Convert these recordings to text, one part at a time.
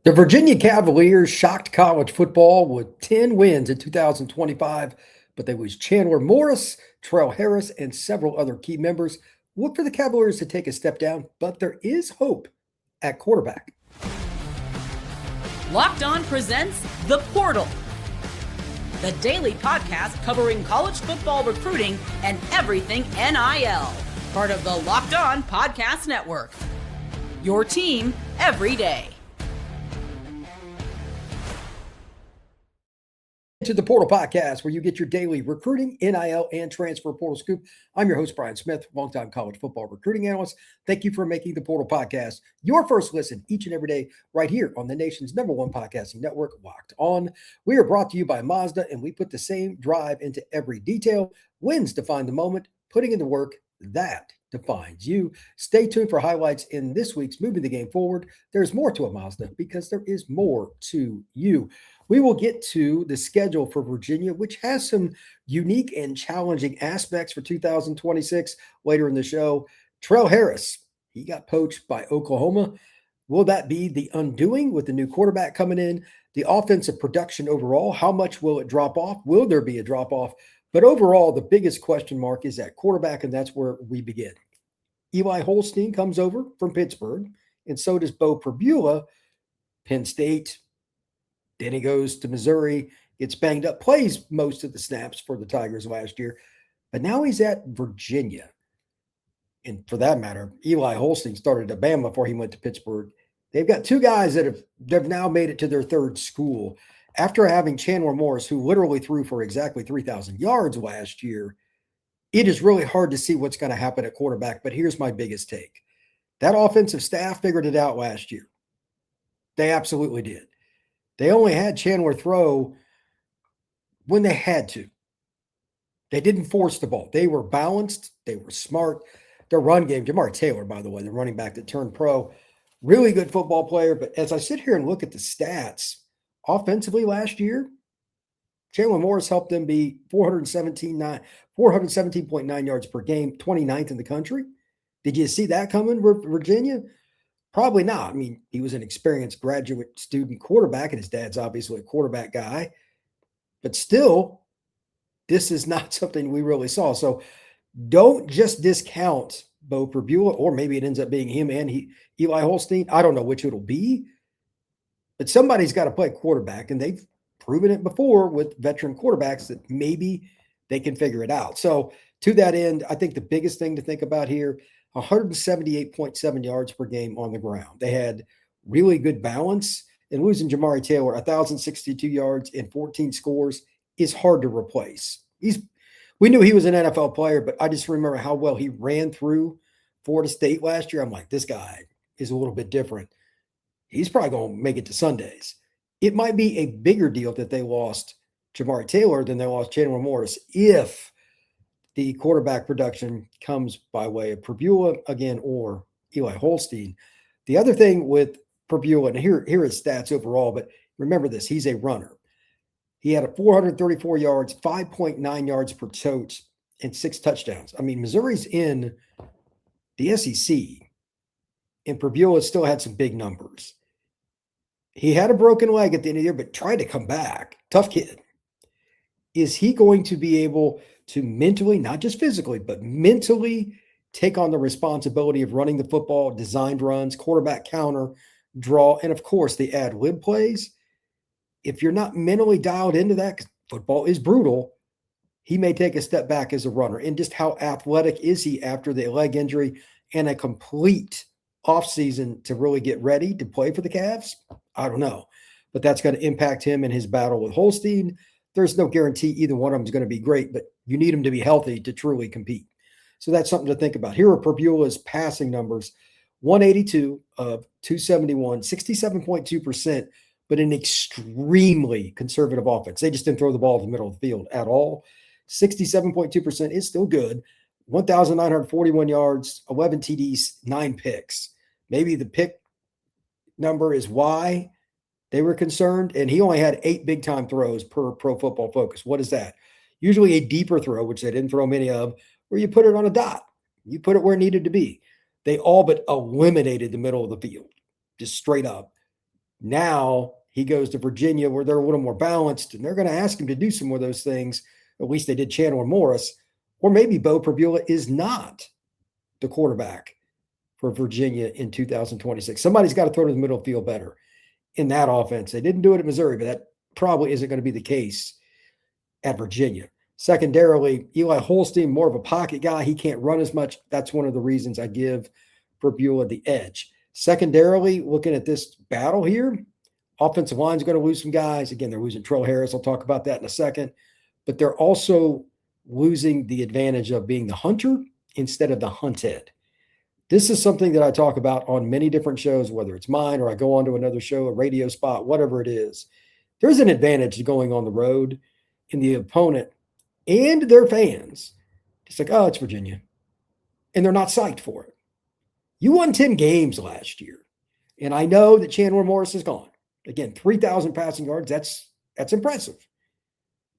The Virginia Cavaliers shocked college football with 10 wins in 2025, but they lose Chandler Morris, Trell Harris, and several other key members. Look for the Cavaliers to take a step down, but there is hope at quarterback. Locked On presents The Portal, the daily podcast covering college football recruiting and everything NIL. Part of the Locked On Podcast Network. Your team every day. To the Portal Podcast, where you get your daily recruiting, NIL, and transfer portal scoop. I'm your host, Brian Smith, longtime college football recruiting analyst. Thank you for making the Portal Podcast your first listen each and every day right here on the nation's #1 podcasting network, Locked On. We are brought to you by Mazda, and we put the same drive into every detail. Wins define the moment, putting in the work that defines you. Stay tuned for highlights in this week's Moving the Game Forward. There's more to a Mazda because there is more to you. We will get to the schedule for Virginia, which has some unique and challenging aspects for 2026 later in the show. Trell Harris, he got poached by Oklahoma. Will that be the undoing with the new quarterback coming in? The offensive production overall, how much will it drop off? Will there be a drop off? But overall, the biggest question mark is at quarterback, and that's where we begin. Eli Holstein comes over from Pittsburgh, and so does Beau Pribula, Penn State. Then he goes to Missouri, gets banged up, plays most of the snaps for the Tigers last year. But now he's at Virginia. And for that matter, Eli Holstein started at Bama before he went to Pittsburgh. They've got two guys that have now made it to their third school. After having Chandler Morris, who literally threw for exactly 3,000 yards last year, it is really hard to see what's going to happen at quarterback. But here's my biggest take. That offensive staff figured it out last year. They absolutely did. They only had Chandler throw when they had to. They didn't force the ball. They were balanced. They were smart. Their run game, Ji'Mari Taylor, by the way, the running back that turned pro, really good football player. But as I sit here and look at the stats, offensively last year, Chandler Morris helped them be 417.9 yards per game, 29th in the country. Did you see that coming, Virginia? Probably not. I mean, he was an experienced graduate student quarterback, and his dad's obviously a quarterback guy. But still, this is not something we really saw. So don't just discount Beau Pribula, or maybe it ends up being him and Eli Holstein. I don't know which it'll be. But somebody's got to play quarterback, and they've proven it before with veteran quarterbacks that maybe they can figure it out. So to that end, I think the biggest thing to think about here, 178.7 yards per game on the ground. They had really good balance, and losing Ji'Mari Taylor, 1,062 yards and 14 scores is hard to replace. We knew he was an NFL player, but I just remember how well he ran through Florida State last year. I'm like, this guy is a little bit different. He's probably going to make it to Sundays. It might be a bigger deal that they lost Ji'Mari Taylor than they lost Chandler Morris if the quarterback production comes by way of Pribula again or Eli Holstein. The other thing with Pribula, and here are his stats overall, but remember this, he's a runner. He had a 434 yards, 5.9 yards per tote, and 6 touchdowns. I mean, Missouri's in the SEC, and Pribula still had some big numbers. He had a broken leg at the end of the year, but tried to come back. Tough kid. Is he going to be able to mentally, not just physically, but mentally take on the responsibility of running the football, designed runs, quarterback counter, draw, and of course the ad lib plays? If you're not mentally dialed into that, because football is brutal, he may take a step back as a runner. And just how athletic is he after the leg injury and a complete offseason to really get ready to play for the Cavs? I don't know. But that's going to impact him in his battle with Holstein. There's no guarantee either one of them is going to be great, but you need them to be healthy to truly compete. So that's something to think about. Here are Pribula's passing numbers: 182 of 271, 67.2%, but an extremely conservative offense. They just didn't throw the ball in the middle of the field at all. 67.2% is still good. 1,941 yards, 11 TDs, 9 picks. Maybe the pick number is why they were concerned, and he only had 8 big-time throws per Pro Football Focus. What is that? Usually a deeper throw, which they didn't throw many of, where you put it on a dot. You put it where it needed to be. They all but eliminated the middle of the field, just straight up. Now he goes to Virginia where they're a little more balanced, and they're going to ask him to do some more of those things. At least they did Chandler Morris. Or maybe Beau Pribula is not the quarterback for Virginia in 2026. Somebody's got to throw to the middle of the field better in that offense. They didn't do it at Missouri, but that probably isn't going to be the case at Virginia. Secondarily, Eli Holstein, more of a pocket guy. He can't run as much. That's one of the reasons I give Pribula the edge. Secondarily, looking at this battle here, offensive line's going to lose some guys. Again, they're losing Trell Harris. I'll talk about that in a second. But they're also losing the advantage of being the hunter instead of the hunted. This is something that I talk about on many different shows, whether it's mine or I go on to another show, a radio spot, whatever it is. There's an advantage to going on the road in the opponent and their fans. It's like, oh, it's Virginia. And they're not psyched for it. You won 10 games last year. And I know that Chandler Morris is gone. Again, 3,000 passing yards. That's impressive.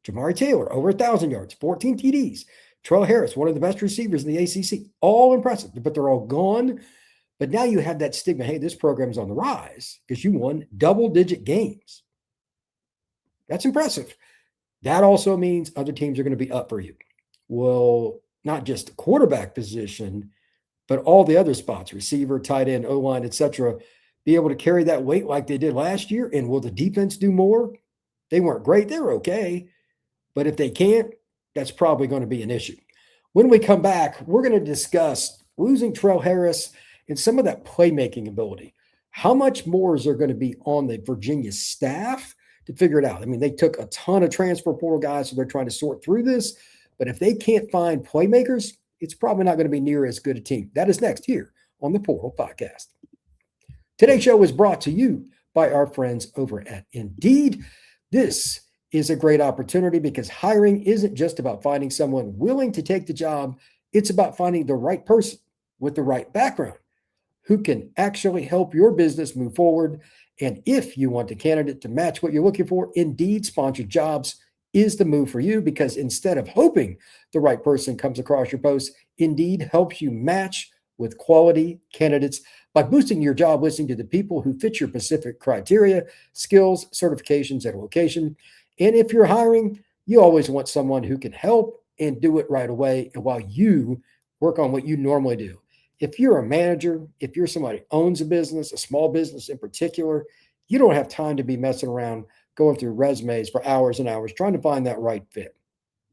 Ji'Mari Taylor, over 1,000 yards, 14 TDs. Trell Harris, one of the best receivers in the ACC. All impressive, but they're all gone. But now you have that stigma, hey, this program's on the rise because you won double-digit games. That's impressive. That also means other teams are going to be up for you. Well, not just the quarterback position, but all the other spots, receiver, tight end, O-line, etc., be able to carry that weight like they did last year. And will the defense do more? They weren't great. They were okay. But if they can't, that's probably going to be an issue. When we come back, we're going to discuss losing Trell Harris and some of that playmaking ability. How much more is there going to be on the Virginia staff to figure it out? I mean, they took a ton of transfer portal guys, so they're trying to sort through this. But if they can't find playmakers, it's probably not going to be near as good a team. That is next here on the Portal Podcast. Today's show is brought to you by our friends over at Indeed. This is a great opportunity because hiring isn't just about finding someone willing to take the job. It's about finding the right person with the right background who can actually help your business move forward. And if you want a candidate to match what you're looking for, Indeed sponsored jobs is the move for you because instead of hoping the right person comes across your post, Indeed helps you match with quality candidates by boosting your job listing to the people who fit your specific criteria, skills, certifications, and location. And if you're hiring, you always want someone who can help and do it right away and while you work on what you normally do. If you're a manager, if you're somebody who owns a business, a small business in particular, you don't have time to be messing around going through resumes for hours and hours trying to find that right fit.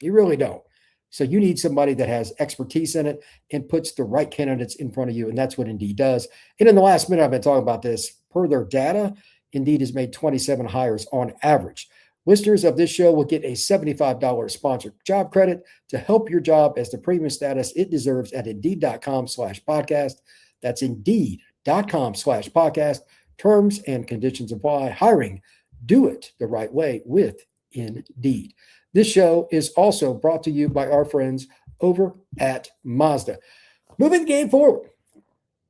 You really don't. So you need somebody that has expertise in it and puts the right candidates in front of you. And that's what Indeed does. And in the last minute, I've been talking about this. Per their data, Indeed has made 27 hires on average. Listeners of this show will get a $75 sponsored job credit to help your job as the premium status it deserves at Indeed.com/podcast. That's Indeed.com/podcast. Terms and conditions apply. Hiring, do it the right way with Indeed. This show is also brought to you by our friends over at Mazda. Moving the game forward.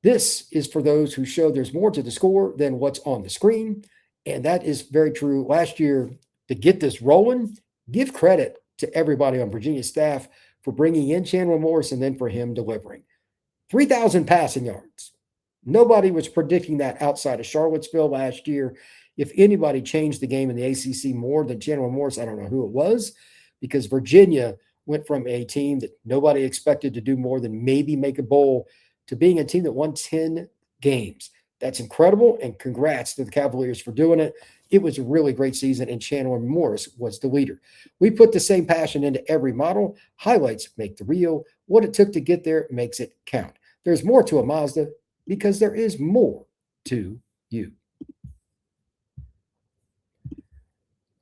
This is for those who show there's more to the score than what's on the screen. And that is very true. Last year, to get this rolling, give credit to everybody on Virginia's staff for bringing in Chandler Morris and then for him delivering. 3,000 passing yards. Nobody was predicting that outside of Charlottesville last year. If anybody changed the game in the ACC more than Chandler Morris, I don't know who it was, because Virginia went from a team that nobody expected to do more than maybe make a bowl to being a team that won 10 games. That's incredible, and congrats to the Cavaliers for doing it. It was a really great season, and Chandler Morris was the leader. We put the same passion into every model. Highlights make the reel. What it took to get there makes it count. There's more to a Mazda because there is more to you.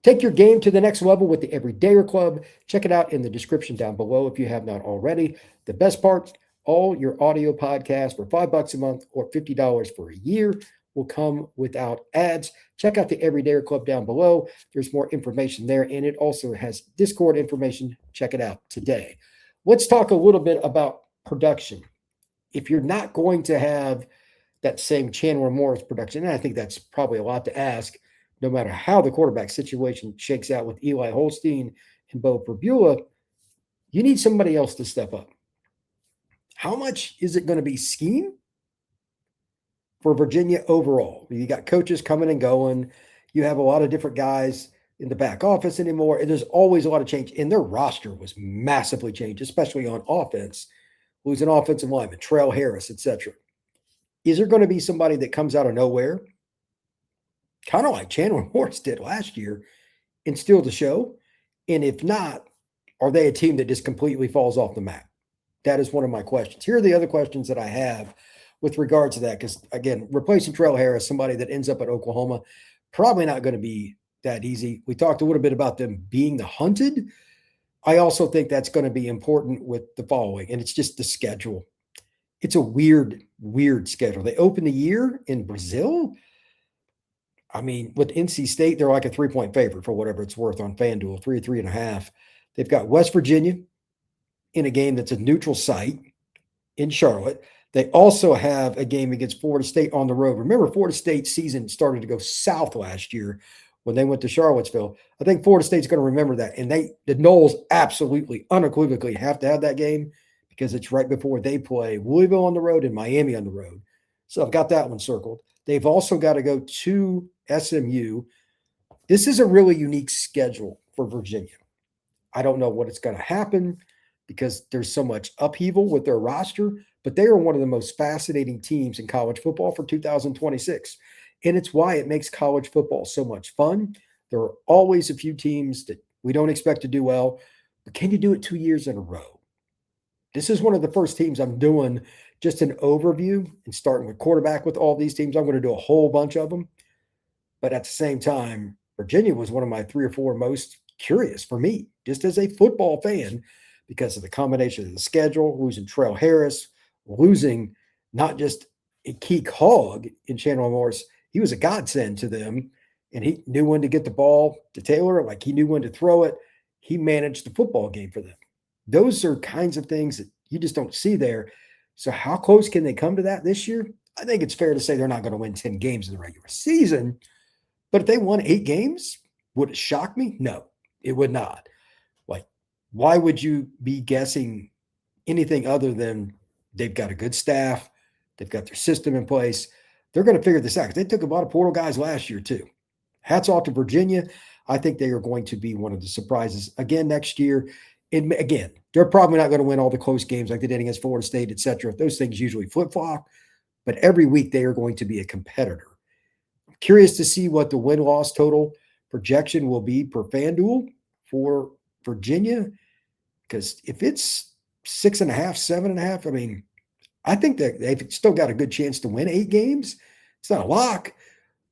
Take your game to the next level with the Everydayer Club. Check it out in the description down below if you have not already. The best part, all your audio podcasts for $5 a month or $50 for a year will come without ads. Check out the Everydayer Club down below. There's more information there, and it also has Discord information. Check it out today. Let's talk a little bit about production. If you're not going to have that same Chandler Morris production, and I think that's probably a lot to ask, no matter how the quarterback situation shakes out with Eli Holstein and Beau Pribula, you need somebody else to step up. How much is it going to be scheme? for Virginia overall. You got coaches coming and going. You have a lot of different guys in the back office anymore. And there's always a lot of change. And their roster was massively changed, especially on offense. Losing offensive lineman, Trell Harris, etc. Is there going to be somebody that comes out of nowhere, kind of like Chandler Morris did last year, and steal the show? And if not, are they a team that just completely falls off the map? That is one of my questions. Here are the other questions that I have with regards to that, because, again, replacing Trell Harris, somebody that ends up at Oklahoma, probably not going to be that easy. We talked a little bit about them being the hunted. I also think that's going to be important with the following, and it's just the schedule. It's a weird, weird schedule. They open the year in Brazil. I mean, with NC State, they're like a 3-point favorite for whatever it's worth on FanDuel, 3.5. They've got West Virginia in a game that's a neutral site in Charlotte. They also have a game against Florida State on the road. Remember, Florida State's season started to go south last year when they went to Charlottesville. I think Florida State's going to remember that. And the Noles absolutely, unequivocally have to have that game because it's right before they play Louisville on the road and Miami on the road. So I've got that one circled. They've also got to go to SMU. This is a really unique schedule for Virginia. I don't know what it's going to happen because there's so much upheaval with their roster, but they are one of the most fascinating teams in college football for 2026. And it's why it makes college football so much fun. There are always a few teams that we don't expect to do well, but can you do it 2 years in a row? This is one of the first teams I'm doing just an overview and starting with quarterback with all these teams. I'm going to do a whole bunch of them. But at the same time, Virginia was one of my 3 or 4 most curious for me, just as a football fan, because of the combination of the schedule, losing Trell Harris, losing not just a key cog in Chandler Morris. He was a godsend to them, and he knew when to get the ball to Taylor, like he knew when to throw it. He managed the football game for them. Those are kinds of things that you just don't see there. So how close can they come to that this year? I think it's fair to say they're not going to win 10 games in the regular season, but if they won 8 games, would it shock me? No, it would not. Like, why would you be guessing anything other than they've got a good staff, they've got their system in place, they're going to figure this out? They took a lot of portal guys last year too. Hats off to Virginia. I think they are going to be one of the surprises again next year. And again, they're probably not going to win all the close games like they did against Florida State, et cetera. Those things usually flip-flop, but every week they are going to be a competitor. I'm curious to see what the win-loss total projection will be per FanDuel for Virginia, because if it's 6.5, 7.5, I mean, I think that they've still got a good chance to win 8 games. It's not a lock,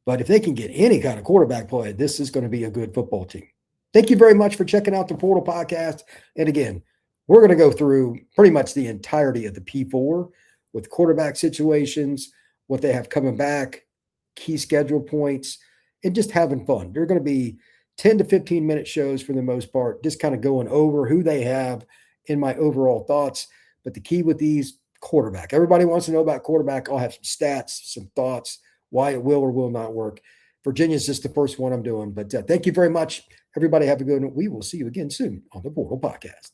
but if they can get any kind of quarterback play, this is going to be a good football team. Thank you very much for checking out the Portal Podcast. And again, we're going to go through pretty much the entirety of the P4 with quarterback situations, what they have coming back, key schedule points, and just having fun. They're going to be 10 to 15-minute shows for the most part, just kind of going over who they have in my overall thoughts. But the key with these, quarterback. Everybody wants to know about quarterback. I'll have some stats, some thoughts, why it will or will not work. Virginia's just the first one I'm doing. But thank you very much. Everybody have a good one. We will see you again soon on the Portal Podcast.